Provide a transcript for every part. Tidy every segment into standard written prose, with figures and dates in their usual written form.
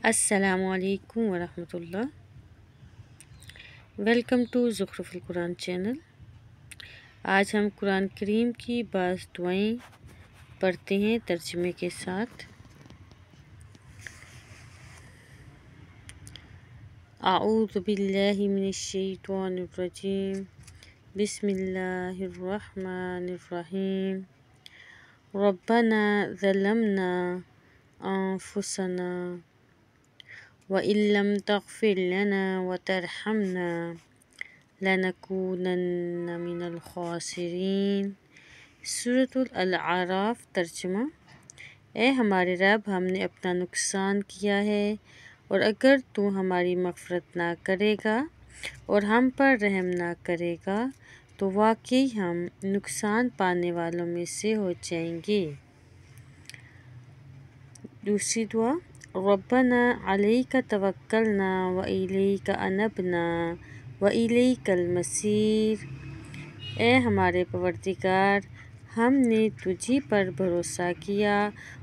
السلام علیکم ورحمۃ اللہ۔ ویلکم ٹو زخرف القرآن چینل۔ آج ہم قرآن کریم کی بعض دعائیں پڑھتے ہیں ترجمے کے ساتھ۔ اعوذ باللہ من الشیطان الرجیم، بسم اللہ الرحمن الرحیم۔ ربنا ظلمنا انفسنا وَإِن لَّمْ تَغْفِرْ لَنَا وَتَرْحَمْنَا لَنَكُونَنَّ مِنَ الْخَاسِرِينَ۔ سورۃ الاعراف۔ ترجمہ: اے ہمارے رب، ہم نے اپنا نقصان کیا ہے، اور اگر تو ہماری مغفرت نہ کرے گا اور ہم پر رحم نہ کرے گا تو واقعی ہم نقصان پانے والوں میں سے ہو جائیں گے۔ دوسری دعا: ربنا علیک توکلنا والیک انبنا والیک المصیر۔ اے ہمارے پروردگار، ہم نے تجھی پر بھروسہ کیا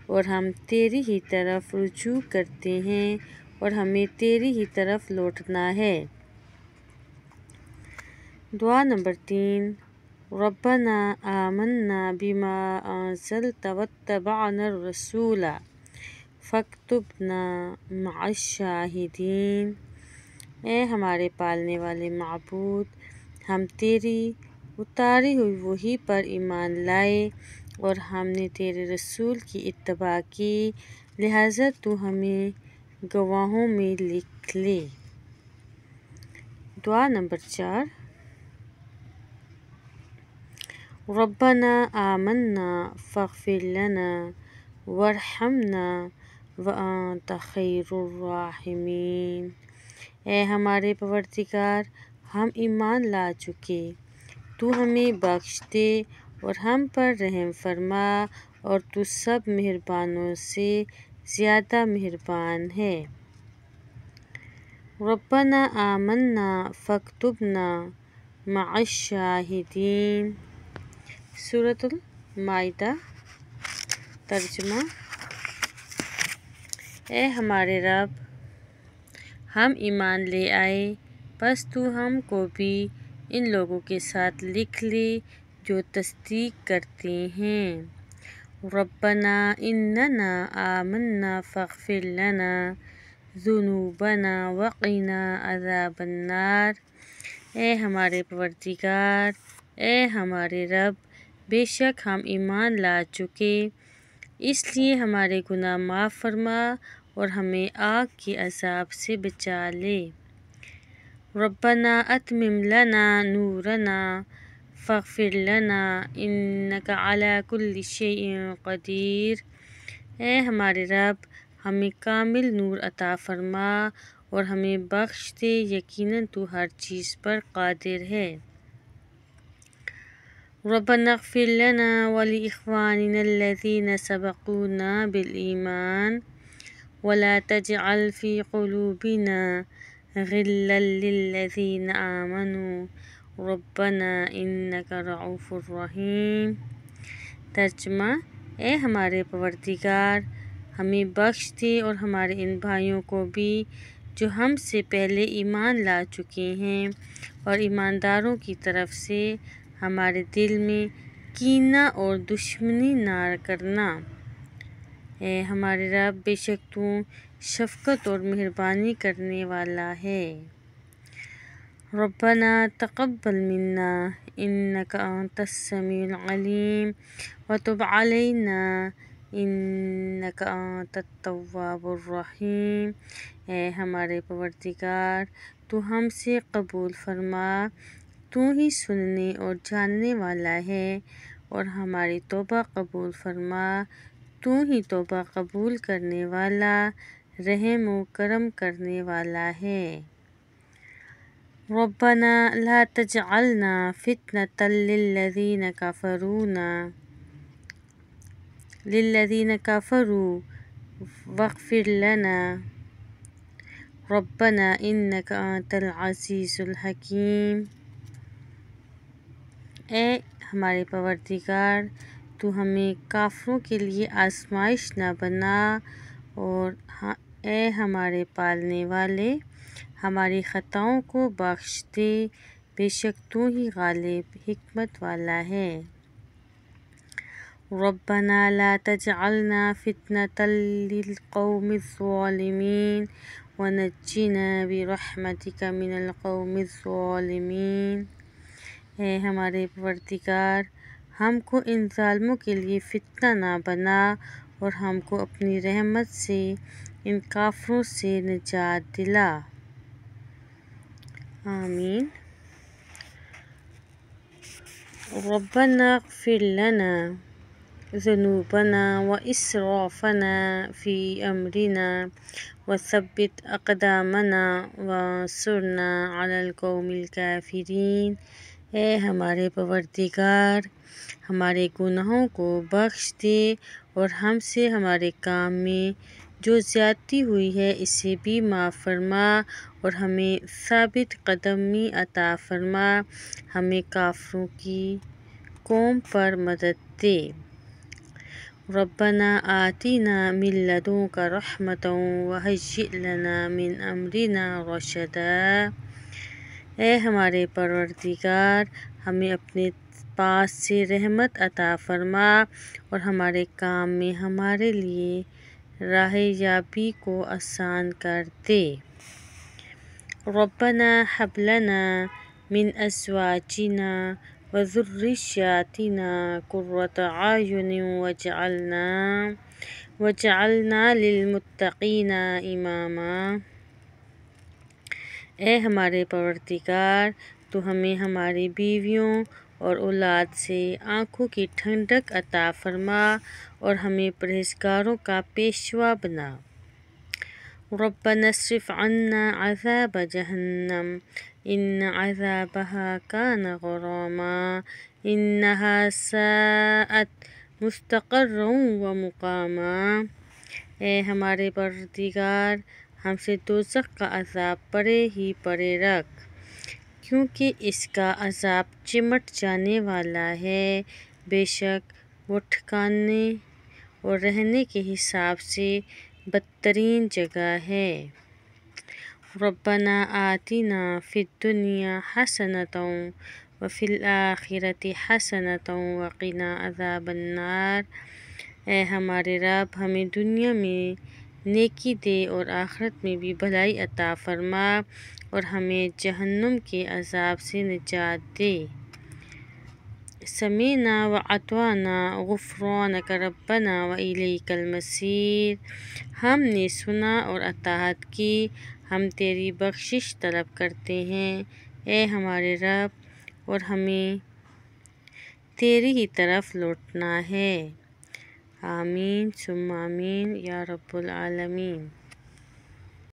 اور ہم تیری ہی طرف رجوع کرتے ہیں اور ہمیں تیری ہی طرف لوٹنا ہے۔ دعا نمبر 3: ربنا آمنا بما انزلت واتبعنا الرسول فاکتبنا مع الشاہدین۔ اے ہمارے پالنے والے معبود، ہم تیری اتاری ہوئی وحی پر ایمان لائے اور ہم نے تیرے رسول کی اتباع کی، لہٰذا تو ہمیں گواہوں میں لکھ لے۔ دعا نمبر 4: ربنا آمنا فاغفر لنا وارحمنا وانت خیر الراحمین۔ اے ہمارے پروردگار، ہم ایمان لا چکے، تو ہمیں بخش دے اور ہم پر رحم فرما، اور تو سب مہربانوں سے زیادہ مہربان ہے۔ ربنا آمنا فاکتبنا مع الشاہدین۔ سورۃ المائدہ۔ ترجمہ: اے ہمارے رب، ہم ایمان لے آئے، پس تو ہم کو بھی ان لوگوں کے ساتھ لکھ لے جو تصدیق کرتے ہیں۔ ربنا اننا آمنا فاغفر لنا ذنوبنا وقنا عذاب النار۔ اے ہمارے پروردگار، اے ہمارے رب، بے شک ہم ایمان لا چکے، اس لیے ہمارے گناہ معاف فرما اور ہمیں آگ کے عذاب سے بچا لے۔ ربنا اتمم لنا نورنا فاغفر لنا انک علی کل شیء قدیر۔ اے ہمارے رب، ہمیں کامل نور عطا فرما اور ہمیں بخش دے، یقیناً تو ہر چیز پر قادر ہے۔ ربنا اغفر لنا ولاخواننا الذین سبقونا بالایمان ولا تجعل فی قلوبنا غلا للذین آمنوا ربنا انک رؤوف رحیم۔ ترجمہ: اے ہمارے پروردگار، ہمیں بخش دے اور ہمارے ان بھائیوں کو بھی جو ہم سے پہلے ایمان لا چکے ہیں، اور ایمانداروں کی طرف سے ہمارے دل میں کینہ اور دشمنی نہ کرنا۔ اے ہمارے رب، بے شک تو شفقت اور مہربانی کرنے والا ہے۔ ربنا تقبل منا انک انت السمیع العلیم وتب علینا انک انت التواب الرحیم۔ اے ہمارے پروردگار، تو ہم سے قبول فرما، تو ہی سننے اور جاننے والا ہے، اور ہماری توبہ قبول فرما، تو ہی توبہ قبول کرنے والا، رحم و کرم کرنے والا ہے۔ ربنا لا تجعلنا فتنة للذین کفروا واغفر لنا ربنا انک انت العزیز الحکیم۔ اے ہمارے پروردگار، تو ہمیں کافروں کے لیے آزمائش نہ بنا، اور اے ہمارے پالنے والے، ہماری خطاؤں کو بخش دے، بے شک تو ہی غالب حکمت والا ہے۔ ربنا لا تجعلنا فتنة للقوم الظالمين ونجنا برحمتك من القوم الظالمين۔ اے ہمارے پروردگار، ہم کو ان ظالموں کے لیے فتنہ نہ بنا اور ہم کو اپنی رحمت سے ان کافروں سے نجات دلا۔ آمین۔ ربنا اغفر لنا ذنوبنا وإسرافنا في أمرنا وثبت أقدامنا وانصرنا على القوم الكافرين۔ اے ہمارے پروردگار، ہمارے گناہوں کو بخش دے اور ہم سے ہمارے کام میں جو زیادتی ہوئی ہے اسے بھی معاف فرما اور ہمیں ثابت قدمی عطا فرما، ہمیں کافروں کی قوم پر مدد دے۔ ربنا آتنا من لدنک رحمة وہیئ لنا من امرنا رشدا۔ اے ہمارے پروردگار، ہمیں اپنے پاس سے رحمت عطا فرما اور ہمارے کام میں ہمارے لیے راہ یابی کو آسان کر دے۔ ربنا ہب لنا من ازواجنا وذرياتنا قرة اعین واجعلنا للمتقین اماما۔ اے ہمارے پروردگار، تو ہمیں ہماری بیویوں اور اولاد سے آنکھوں کی ٹھنڈک عطا فرما اور ہمیں پرہیزگاروں کا پیشوا بنا۔ ربنا اصرف عنا عذاب جہنم ان عذابها کان غراما انها ساءت مستقرا ومقاما۔ اے ہمارے پروردگار، ہم سے دوزخ کا عذاب پرے ہی پرے رکھ، کیونکہ اس کا عذاب چمٹ جانے والا ہے، بے شک وہ ٹھکانے اور رہنے کے حساب سے بدترین جگہ ہے۔ ربنا آتنا فی الدنیا حسنة وفی الآخرة حسنة وقنا عذاب النار۔ اے ہمارے رب، ہمیں دنیا میں نیکی دے اور آخرت میں بھی بھلائی عطا فرما اور ہمیں جہنم کے عذاب سے نجات دے۔ سمعنا وأطعنا غفرانک ربنا وإلیک المصیر۔ ہم نے سنا اور اطاعت کی، ہم تیری بخشش طلب کرتے ہیں، اے ہمارے رب، اور ہمیں تیری ہی طرف لوٹنا ہے۔ آمین ثم آمین یا رب العالمین۔